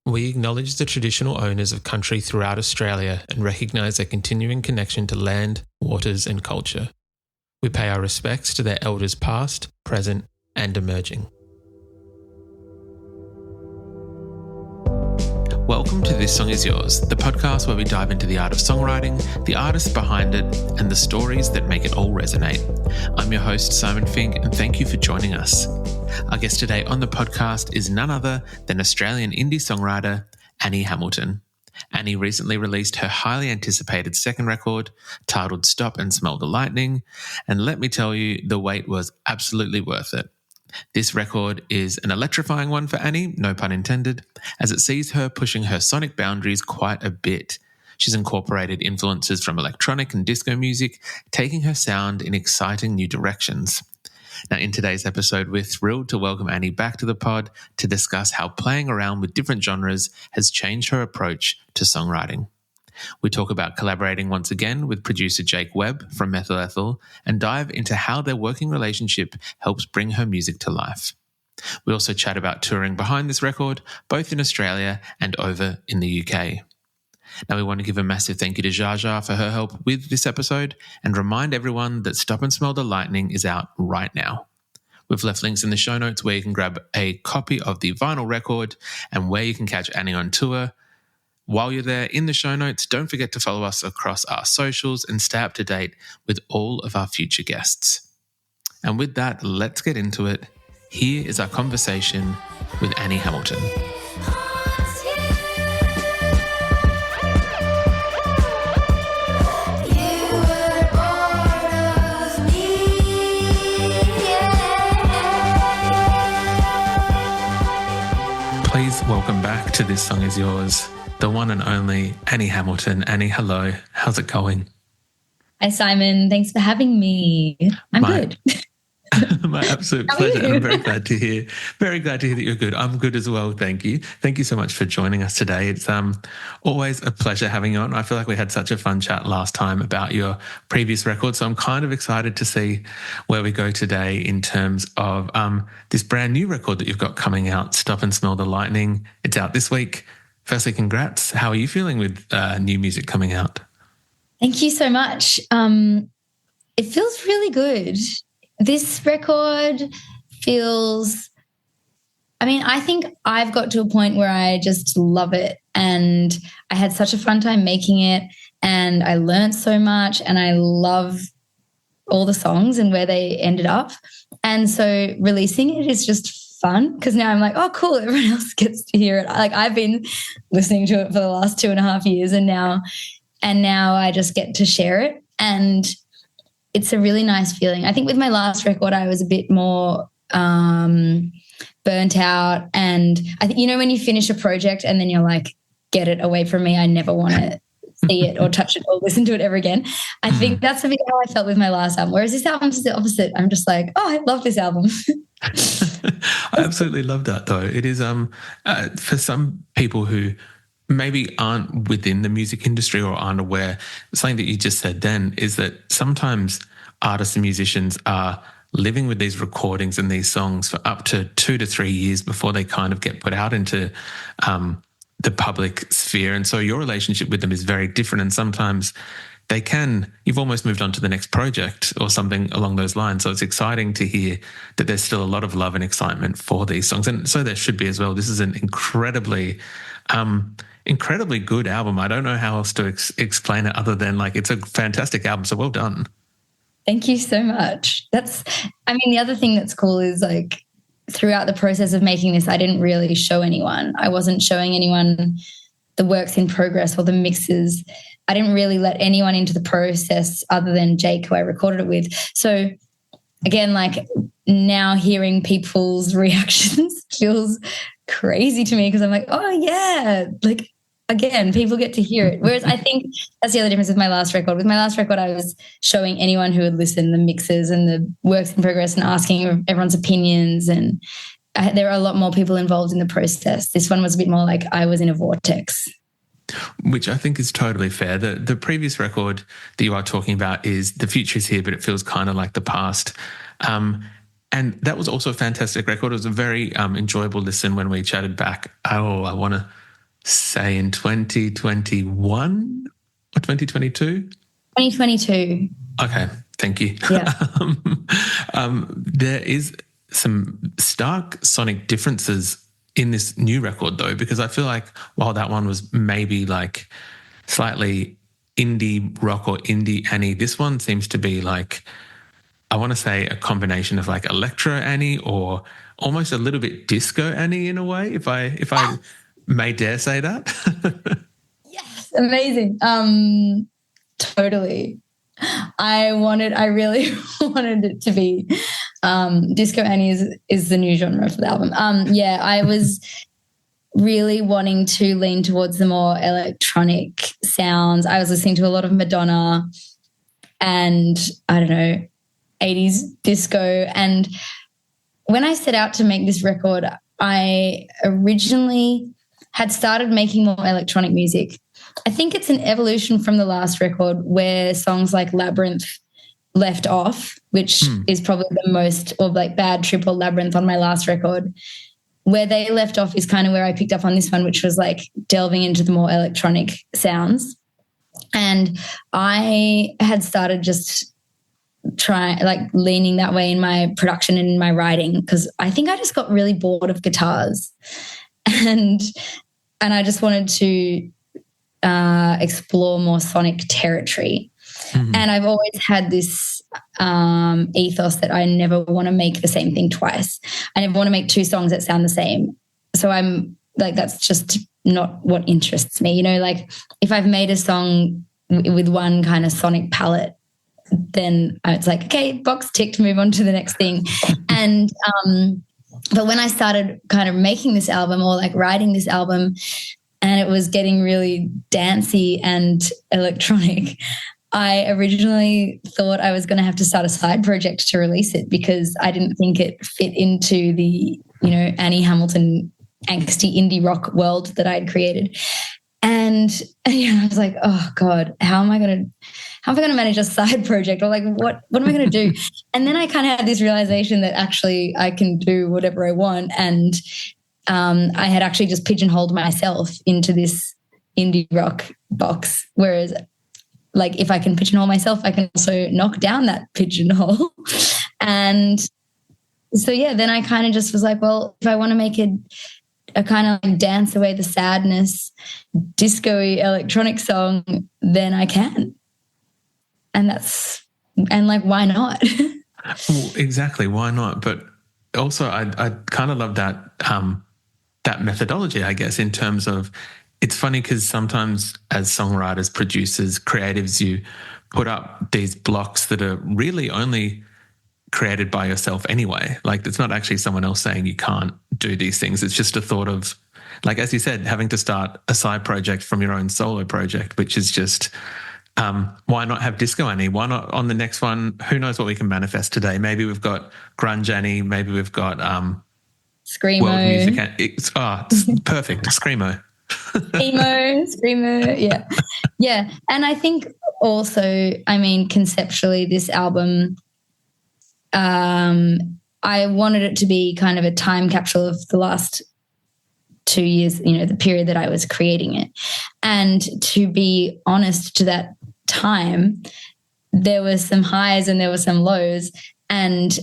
We acknowledge the traditional owners of country throughout Australia and recognise their continuing connection to land, waters and culture. We pay our respects to their elders past, present and emerging. Welcome to This Song Is Yours, the podcast where we dive into the art of songwriting, the artists behind it, and the stories that make it all resonate. I'm your host, Simon Fink, and thank you for joining us. Our guest today on the podcast is none other than Australian indie songwriter Annie Hamilton. Annie recently released her highly anticipated second record titled Stop and Smell the Lightening, and let me tell you, the wait was absolutely worth it. This record is an electrifying one for Annie, no pun intended, as it sees her pushing her sonic boundaries quite a bit. She's incorporated influences from electronic and disco music, taking her sound in exciting new directions. Now, in today's episode, we're thrilled to welcome Annie back to the pod to discuss how playing around with different genres has changed her approach to songwriting. We talk about collaborating once again with producer Jake Webb from Methyl Ethel and dive into how their working relationship helps bring her music to life. We also chat about touring behind this record, both in Australia and over in the UK. Now, we want to give a massive thank you to Jaja for her help with this episode and remind everyone that Stop and Smell the Lightening is out right now. We've left links in the show notes where you can grab a copy of the vinyl record and where you can catch Annie on tour. While you're there in the show notes, don't forget to follow us across our socials and stay up to date with all of our future guests. And with that, let's get into it. Here is our conversation with Annie Hamilton. Please welcome back to This Song Is Yours, the one and only Annie Hamilton. Annie, hello. How's it going? Hi, Simon. Thanks for having me. I'm good. My absolute pleasure. And I'm very glad to hear that you're good. I'm good as well. Thank you. Thank you so much for joining us today. It's always a pleasure having you on. I feel like we had such a fun chat last time about your previous record. So I'm kind of excited to see where we go today in terms of this brand new record that you've got coming out, Stop and Smell the Lightning. It's out this week. Firstly, congrats. How are you feeling with new music coming out? Thank you so much. It feels really good. This record feels, I think I've got to a point where I just love it, and I had such a fun time making it, and I learned so much, and I love all the songs and where they ended up. And so releasing it is just fun because now I'm like, oh, cool, everyone else gets to hear it. Like, I've been listening to it for the last 2.5 years, and now I just get to share it, and it's a really nice feeling. I think with my last record, I was a bit more burnt out. And I think, when you finish a project and then you're like, get it away from me. I never want to see it or touch it or listen to it ever again. I think that's a bit how I felt with my last album. Whereas this album is the opposite. I'm just like, oh, I love this album. I absolutely love that, though. It is for some people who maybe aren't within the music industry or aren't aware, something that you just said then is that sometimes artists and musicians are living with these recordings and these songs for up to 2 to 3 years before they kind of get put out into the public sphere. And so your relationship with them is very different, and sometimes you've almost moved on to the next project or something along those lines. So it's exciting to hear that there's still a lot of love and excitement for these songs. And so there should be as well. This is an incredibly good album. I don't know how else to explain it other than it's a fantastic album. So well done. Thank you so much. The other thing that's cool is throughout the process of making this, I didn't really show anyone. I wasn't showing anyone the works in progress or the mixes. I didn't really let anyone into the process other than Jake, who I recorded it with. So again, now hearing people's reactions feels crazy to me because I'm like, oh yeah, again, people get to hear it. Whereas I think that's the other difference with my last record. With my last record, I was showing anyone who would listen the mixes and the works in progress and asking everyone's opinions, and there are a lot more people involved in the process. This one was a bit more like I was in a vortex. Which I think is totally fair. The previous record that you are talking about is The Future Is Here, but it feels kind of like the past. And that was also a fantastic record. It was a very enjoyable listen when we chatted back. I want to say in 2021 or 2022? 2022. Okay, thank you. Yeah. There is some stark sonic differences in this new record, though, because I feel like while that one was maybe like slightly indie rock or indie Annie, this one seems to be like, I want to say a combination of like electro Annie or almost a little bit disco Annie in a way, if I may dare say that. Yes, amazing. Totally. I really wanted it to be disco Annie is the new genre for the album. Yeah, I was really wanting to lean towards the more electronic sounds. I was listening to a lot of Madonna and I don't know, 80s disco. And when I set out to make this record, I originally had started making more electronic music. I think it's an evolution from the last record where songs like Labyrinth left off, which is probably the most, or like Bad Trip or Labyrinth on my last record. Where they left off is kind of where I picked up on this one, which was like delving into the more electronic sounds. And I had started just leaning that way in my production and in my writing, because I think I just got really bored of guitars. And I just wanted to explore more sonic territory. Mm-hmm. And I've always had this ethos that I never want to make the same thing twice. I never want to make two songs that sound the same. So I'm like, that's just not what interests me. You know, like if I've made a song with one kind of sonic palette, then it's like, okay, box ticked, move on to the next thing. And but when I started kind of making this album or like writing this album, and it was getting really dancey and electronic, I originally thought I was going to have to start a side project to release it because I didn't think it fit into the, you know, Annie Hamilton angsty indie rock world that I'd created. And yeah, I was like, oh God, how am I going to manage a side project? Or like, what am I going to do? And then I kind of had this realization that actually I can do whatever I want. And I had actually just pigeonholed myself into this indie rock box. Whereas like if I can pigeonhole myself, I can also knock down that pigeonhole. And so, yeah, then I kind of just was like, well, if I want to make a kind of like dance away the sadness, disco-y electronic song, then I can. And like, why not? Well, exactly. Why not? But also I kind of love that, that methodology, I guess, in terms of, it's funny because sometimes as songwriters, producers, creatives, you put up these blocks that are really only created by yourself anyway. Like it's not actually someone else saying you can't do these things. It's just a thought of, like, as you said, having to start a side project from your own solo project, which is just, why not have Disco Annie? Why not on the next one? Who knows what we can manifest today? Maybe we've got Grunge Annie. Maybe we've got Screamo. World music. It's perfect. Screamo. Screamo, yeah. Yeah. And I think also, I mean, conceptually, this album, I wanted it to be kind of a time capsule of the last 2 years, you know, the period that I was creating it. And to be honest, to that time, there were some highs and there were some lows. And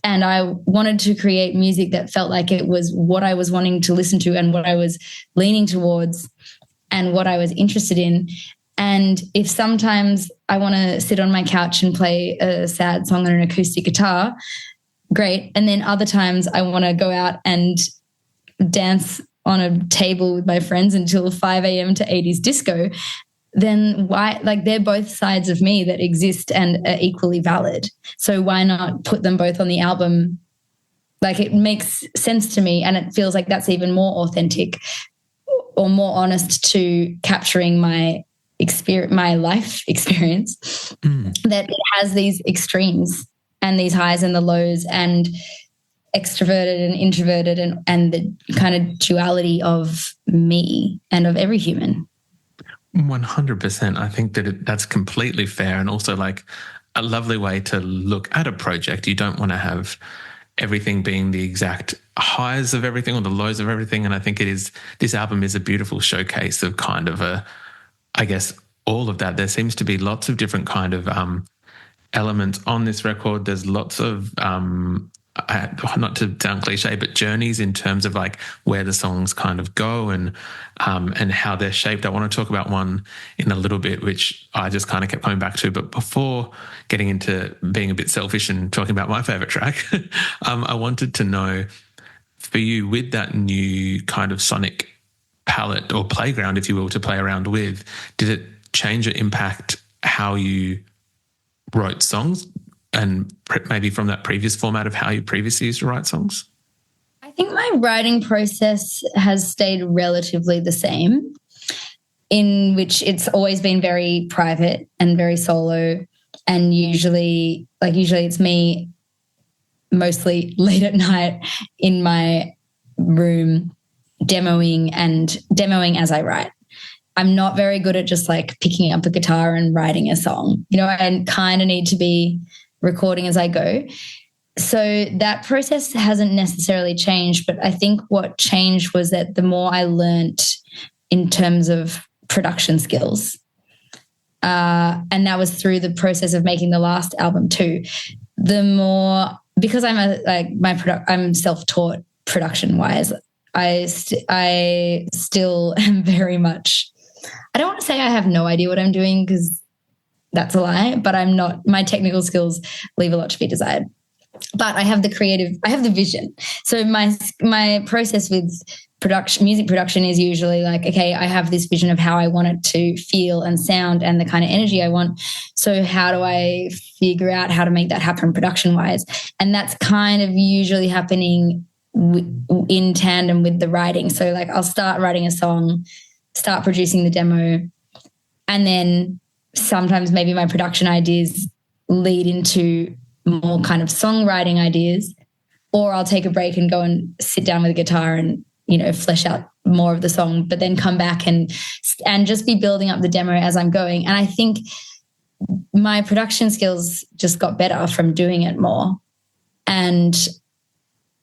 I wanted to create music that felt like it was what I was wanting to listen to and what I was leaning towards and what I was interested in. And if sometimes I want to sit on my couch and play a sad song on an acoustic guitar, great. And then other times I want to go out and dance on a table with my friends until 5 a.m. to 80s disco, then why, like, they're both sides of me that exist and are equally valid. So why not put them both on the album? Like, it makes sense to me, and it feels like that's even more authentic or more honest to capturing my life experience, that it has these extremes and these highs and the lows and extroverted and introverted and the kind of duality of me and of every human. 100%. I think that that's completely fair, and also like a lovely way to look at a project. You don't want to have everything being the exact highs of everything or the lows of everything. And I think this album is a beautiful showcase of kind of I guess, all of that. There seems to be lots of different kind of elements on this record. There's lots of, not to sound cliche, but journeys in terms of like where the songs kind of go and how they're shaped. I want to talk about one in a little bit, which I just kind of kept coming back to. But before getting into being a bit selfish and talking about my favorite track, I wanted to know, for you, with that new kind of sonic palette or playground, if you will, to play around with, did it change or impact how you wrote songs, and maybe from that previous format of how you previously used to write songs? I think my writing process has stayed relatively the same, in which it's always been very private and very solo, and usually it's me mostly late at night in my room demoing as I write. I'm not very good at just like picking up a guitar and writing a song. You know, I kind of need to be recording as I go. So that process hasn't necessarily changed, but I think what changed was that the more I learnt in terms of production skills, and that was through the process of making the last album too, the more, because I'm self-taught production-wise, I still am very much, I don't want to say I have no idea what I'm doing because that's a lie, but I'm not, my technical skills leave a lot to be desired. But I have the vision. So my process with music production is usually like, okay, I have this vision of how I want it to feel and sound and the kind of energy I want. So how do I figure out how to make that happen production-wise? And that's kind of usually happening in tandem with the writing. So like I'll start writing a song, start producing the demo, and then sometimes maybe my production ideas lead into more kind of songwriting ideas, or I'll take a break and go and sit down with a guitar and, you know, flesh out more of the song, but then come back and just be building up the demo as I'm going. And I think my production skills just got better from doing it more. And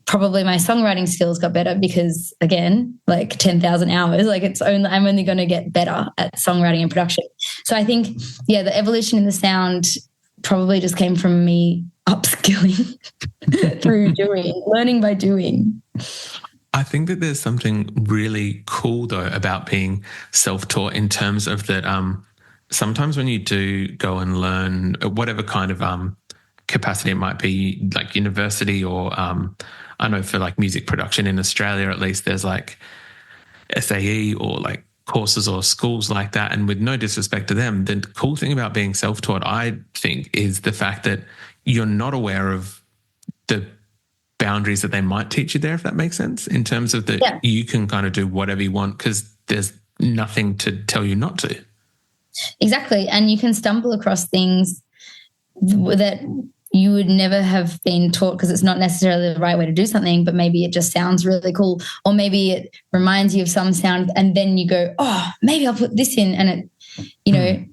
probably my songwriting skills got better because, again, like 10,000 hours, like I'm only going to get better at songwriting and production. So I think, yeah, the evolution in the sound probably just came from me upskilling through learning by doing. I think that there's something really cool though about being self-taught in terms of that. Sometimes when you do go and learn whatever kind of capacity it might be, like university or I know for like music production in Australia, at least there's like SAE or like courses or schools like that. And with no disrespect to them, the cool thing about being self-taught, I think, is the fact that you're not aware of the boundaries that they might teach you there, if that makes sense, in terms of that you can kind of do whatever you want because there's nothing to tell you not to. Exactly. And you can stumble across things that you would never have been taught because it's not necessarily the right way to do something, but maybe it just sounds really cool, or maybe it reminds you of some sound and then you go, oh, maybe I'll put this in, and it, you know,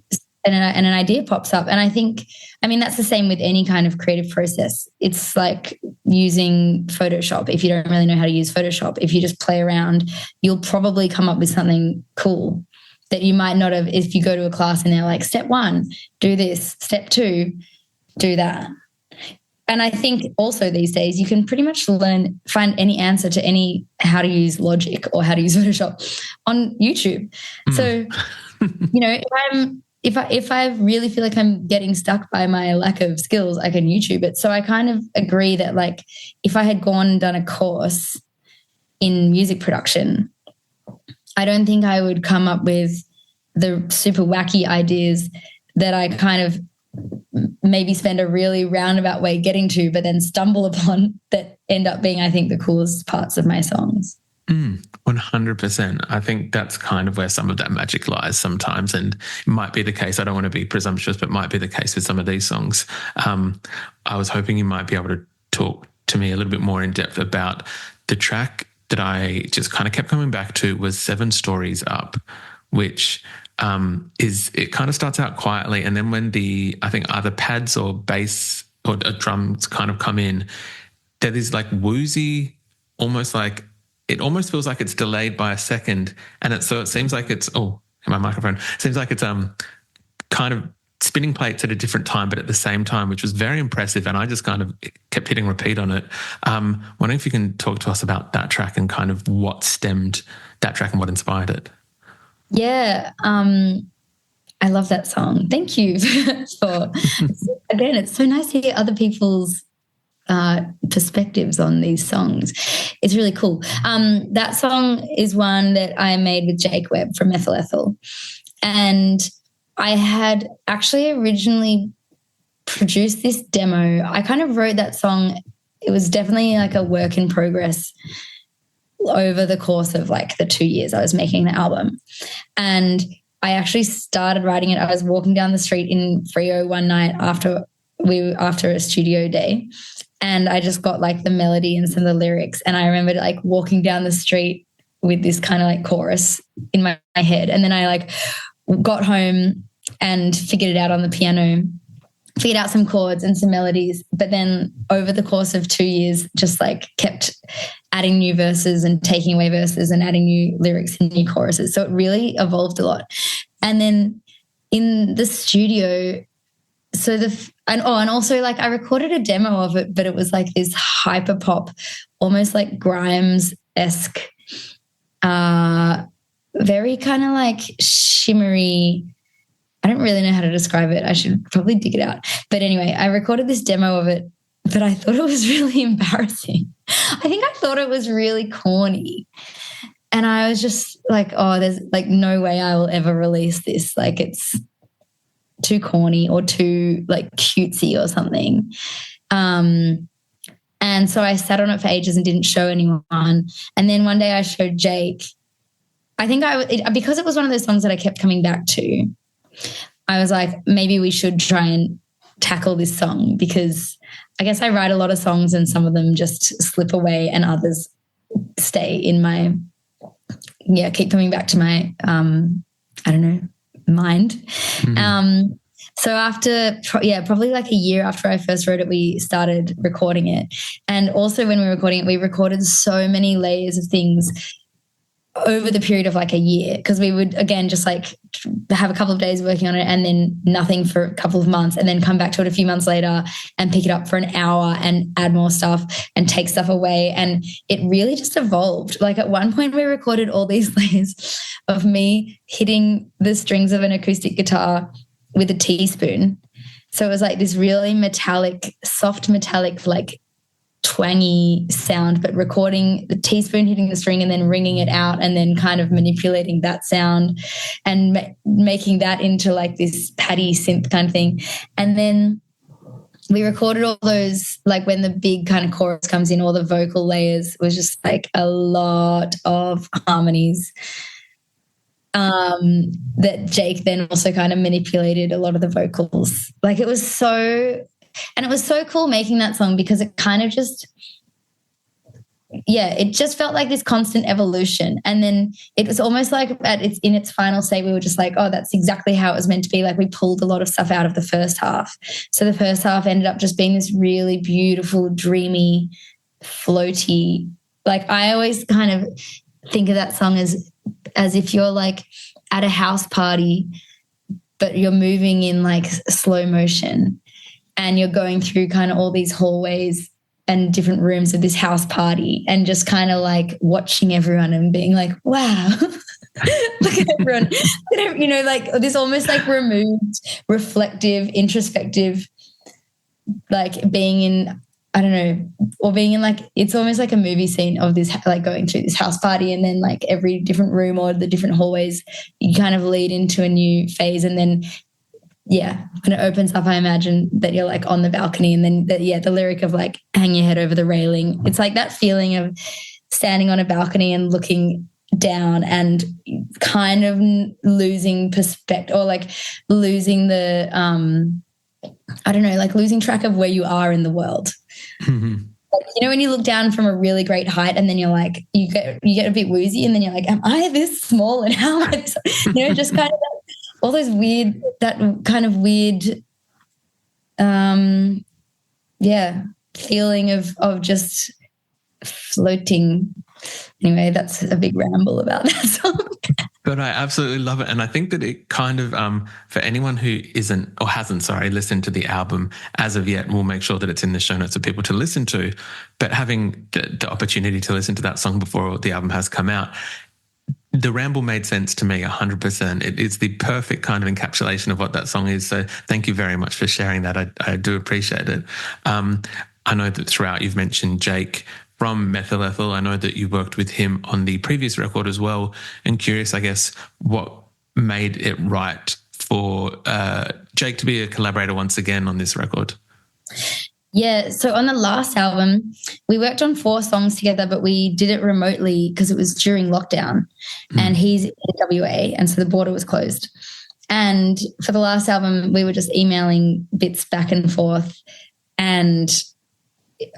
and an idea pops up. And I think, I mean, that's the same with any kind of creative process. It's like using Photoshop. If you don't really know how to use Photoshop, if you just play around, you'll probably come up with something cool that you might not have if you go to a class and they're like, step 1, do this, step 2, do that. And I think also these days you can pretty much find any answer to any how to use Logic or how to use Photoshop on YouTube. So, you know, if I really feel like I'm getting stuck by my lack of skills, I can YouTube it. So I kind of agree that like if I had gone and done a course in music production, I don't think I would come up with the super wacky ideas that I kind of maybe spend a really roundabout way getting to, but then stumble upon that end up being, I think, the coolest parts of my songs. 100%. I think that's kind of where some of that magic lies sometimes, and it might be the case. I don't want to be presumptuous, but might be the case with some of these songs. I was hoping you might be able to talk to me a little bit more in depth about the track that I just kind of kept coming back to was 7 Stories Up, which it kind of starts out quietly, and then when I think either pads or bass or drums kind of come in, there is like woozy, almost like, it almost feels like it's delayed by a second. And it seems like it's, my microphone, it seems like it's kind of spinning plates at a different time, but at the same time, which was very impressive. And I just kind of kept hitting repeat on it. Wondering if you can talk to us about that track and kind of what stemmed that track and what inspired it. Yeah. I love that song. Thank you for, again, it's so nice to hear other people's perspectives on these songs. It's really cool. That song is one that I made with Jake Webb from Methyl Ethel. And I had actually originally produced this demo. I kind of wrote that song. It was definitely like a work in progress over the course of like the 2 years I was making the album. And I actually started writing it. I was walking down the street in Frio one night after a studio day, and I just got like the melody and some of the lyrics. And I remember like walking down the street with this kind of like chorus in my head. And then I like got home and figured it out on the piano, figured out some chords and some melodies. But then over the course of 2 years, just like kept adding new verses and taking away verses and adding new lyrics and new choruses. So it really evolved a lot. And then in the studio, and also like I recorded a demo of it, but it was like this hyper pop, almost like Grimes-esque, very kind of like shimmery. I don't really know how to describe it. I should probably dig it out. But anyway, I recorded this demo of it, but I thought it was really embarrassing. I think I thought it was really corny. And I was just like, there's like no way I will ever release this. Like it's too corny or too like cutesy or something. And so I sat on it for ages and didn't show anyone. And then one day I showed Jake. I think because it was one of those songs that I kept coming back to, I was like, maybe we should try and tackle this song, because I guess I write a lot of songs and some of them just slip away and others stay in my, keep coming back to my, mind. Mm-hmm. So after, probably like a year after I first wrote it, we started recording it. And also when we were recording it, we recorded so many layers of things over the period of like a year, because we would, again, just like have a couple of days working on it and then nothing for a couple of months, and then come back to it a few months later and pick it up for an hour and add more stuff and take stuff away. And it really just evolved. Like at one point we recorded all these layers of me hitting the strings of an acoustic guitar with a teaspoon. So it was like this really metallic, soft metallic, like twangy sound, but recording the teaspoon hitting the string and then ringing it out and then kind of manipulating that sound and making that into like this paddy synth kind of thing. And then we recorded all those, like when the big kind of chorus comes in, all the vocal layers was just like a lot of harmonies that Jake then also kind of manipulated a lot of the vocals. Like it was so cool making that song, because it kind of just, it just felt like this constant evolution. And then it was almost like in its final state, we were just like, that's exactly how it was meant to be. Like we pulled a lot of stuff out of the first half. So the first half ended up just being this really beautiful, dreamy, floaty. Like I always kind of think of that song as if you're like at a house party, but you're moving in like slow motion. And you're going through kind of all these hallways and different rooms of this house party and just kind of like watching everyone and being like, wow, look at everyone. You know, like this almost like removed, reflective, introspective, like being in, I don't know, or being in like, it's almost like a movie scene of this, like going through this house party, and then like every different room or the different hallways, you kind of lead into a new phase. And then when it opens up, I imagine that you're like on the balcony, and then the lyric of like hang your head over the railing. It's like that feeling of standing on a balcony and looking down and kind of losing perspective, or like losing the, like losing track of where you are in the world. Mm-hmm. Like, you know, when you look down from a really great height and then you're like, you get a bit woozy, and then you're like, am I this small and how am I this? You know, just kind of all those feeling of just floating. Anyway, that's a big ramble about that song. But I absolutely love it. And I think that it kind of, for anyone who hasn't listened to the album as of yet, we'll make sure that it's in the show notes for people to listen to. But having the opportunity to listen to that song before the album has come out, the ramble made sense to me 100%. It's the perfect kind of encapsulation of what that song is. So thank you very much for sharing that. I do appreciate it. I know that throughout you've mentioned Jake from Methyl Ethel. I know that you worked with him on the previous record as well. And curious, I guess, what made it right for Jake to be a collaborator once again on this record? Yeah, so on the last album, we worked on 4 songs together, but we did it remotely because it was during lockdown and he's in WA, and so the border was closed. And for the last album, we were just emailing bits back and forth, and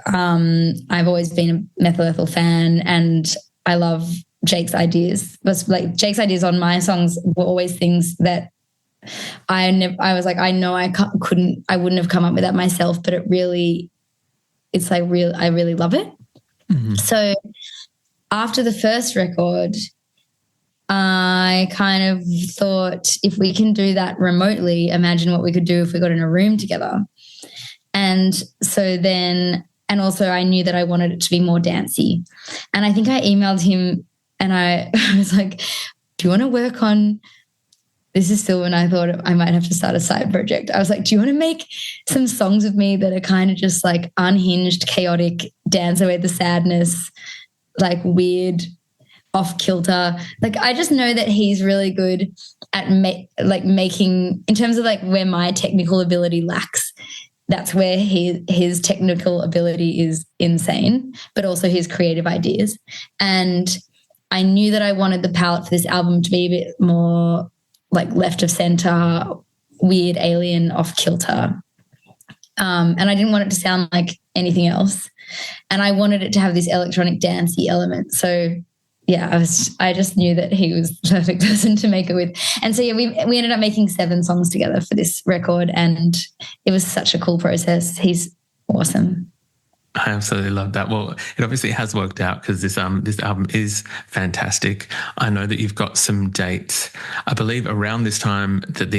I've always been a Methyl Ethel fan, and I love Jake's ideas. But like Jake's ideas on my songs were always things that I was like, I know I wouldn't have come up with that myself, but I really love it. Mm-hmm. So after the first record, I kind of thought, if we can do that remotely, imagine what we could do if we got in a room together. And so then, and also I knew that I wanted it to be more dancey. And I think I emailed him and I was like, do you want to work on, this is still when I thought I might have to start a side project. I was like, do you want to make some songs with me that are kind of just like unhinged, chaotic, dance away the sadness, like weird, off kilter? Like, I just know that he's really good at making, in terms of like where my technical ability lacks, that's where his technical ability is insane, but also his creative ideas. And I knew that I wanted the palette for this album to be a bit more like left of center, weird, alien, off kilter. And I didn't want it to sound like anything else. And I wanted it to have this electronic dancey element. So yeah, I just knew that he was the perfect person to make it with. And so yeah, we ended up making 7 songs together for this record, and it was such a cool process. He's awesome. I absolutely love that. Well, it obviously has worked out because this album is fantastic. I know that you've got some dates, I believe, around this time that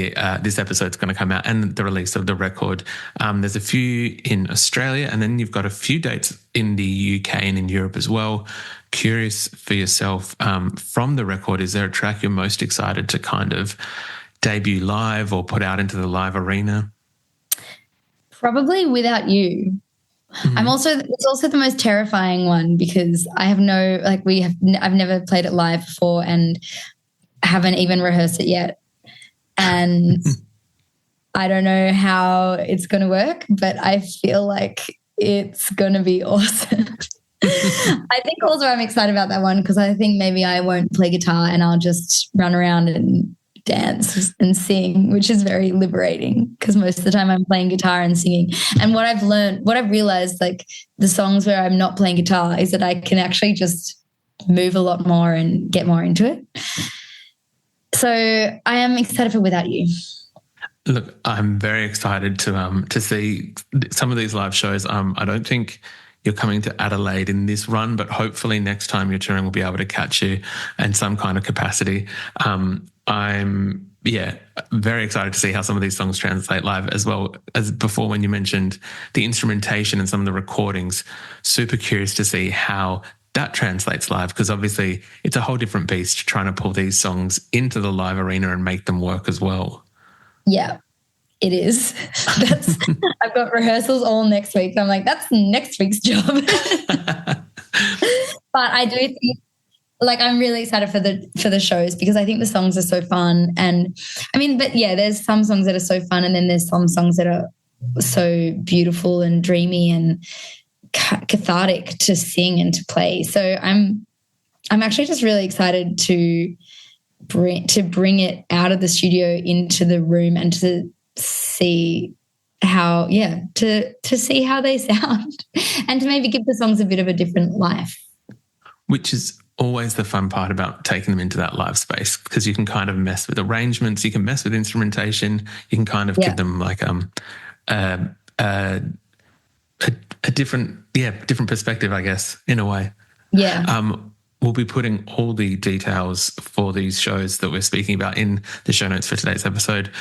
this episode's going to come out and the release of the record. There's a few in Australia, and then you've got a few dates in the UK and in Europe as well. Curious for yourself, from the record, is there a track you're most excited to kind of debut live or put out into the live arena? Probably Without You. Mm-hmm. It's also the most terrifying one because I have I've never played it live before and haven't even rehearsed it yet. And I don't know how it's going to work, but I feel like it's going to be awesome. I think also I'm excited about that one because I think maybe I won't play guitar and I'll just run around and dance and sing, which is very liberating because most of the time I'm playing guitar and singing. And what I've realized, like the songs where I'm not playing guitar, is that I can actually just move a lot more and get more into it. So I am excited for Without You. Look, I'm very excited to see some of these live shows. I don't think you're coming to Adelaide in this run, but hopefully next time you're touring, we'll be able to catch you in some kind of capacity. I'm very excited to see how some of these songs translate live, as well as before when you mentioned the instrumentation and some of the recordings. Super curious to see how that translates live, because obviously it's a whole different beast trying to pull these songs into the live arena and make them work as well. Yeah. It is. I've got rehearsals all next week. I'm like, that's next week's job. But I do think, like, I'm really excited for the shows because I think the songs are so fun. And I mean, but yeah, there's some songs that are so fun, and then there's some songs that are so beautiful and dreamy and cathartic to sing and to play. So I'm actually just really excited to bring it out of the studio into the room and to see how see how they sound and to maybe give the songs a bit of a different life, which is always the fun part about taking them into that live space, because you can kind of mess with arrangements, you can mess with instrumentation, you can kind of give them like a different perspective, I guess, in a way. Yeah. We'll be putting all the details for these shows that we're speaking about in the show notes for today's episode.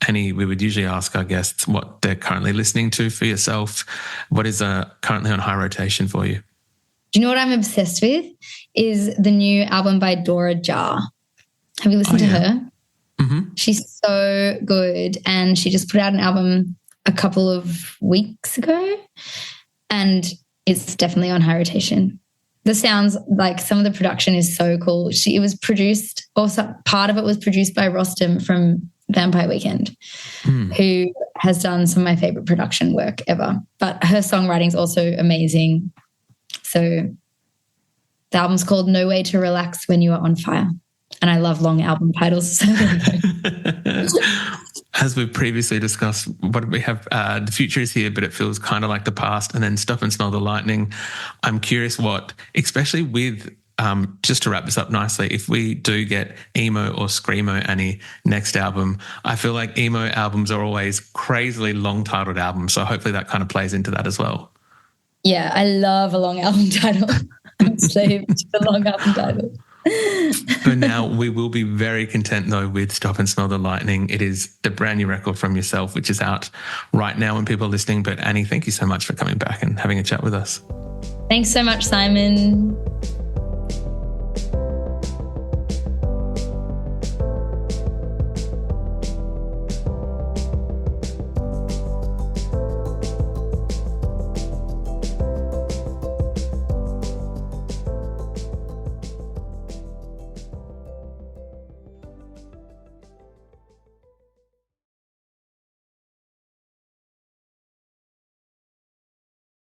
Annie, we would usually ask our guests what they're currently listening to for yourself. What is currently on high rotation for you? Do you know what I'm obsessed with? Is the new album by Dora Jar. Have you listened to her? Mm-hmm. She's so good. And she just put out an album a couple of weeks ago. And it's definitely on high rotation. The sounds, like some of the production is so cool. It was produced, also part of it was produced by Rostam from Vampire Weekend, who has done some of my favorite production work ever. But her songwriting is also amazing. So the album's called No Way to Relax When You Are on Fire. And I love long album titles. So As we've previously discussed, what we have, the future is here, but it feels kind of like the past. And then Stop and Smell the Lightning. I'm curious what, especially with, just to wrap this up nicely, if we do get emo or screamo Annie next album, I feel like emo albums are always crazily long-titled albums. So hopefully that kind of plays into that as well. Yeah, I love a long album title. I'm saved the long album title. For now, we will be very content, though, with Stop and Smell the Lightning. It is the brand new record from yourself, which is out right now when people are listening. But Annie, thank you so much for coming back and having a chat with us. Thanks so much, Simon.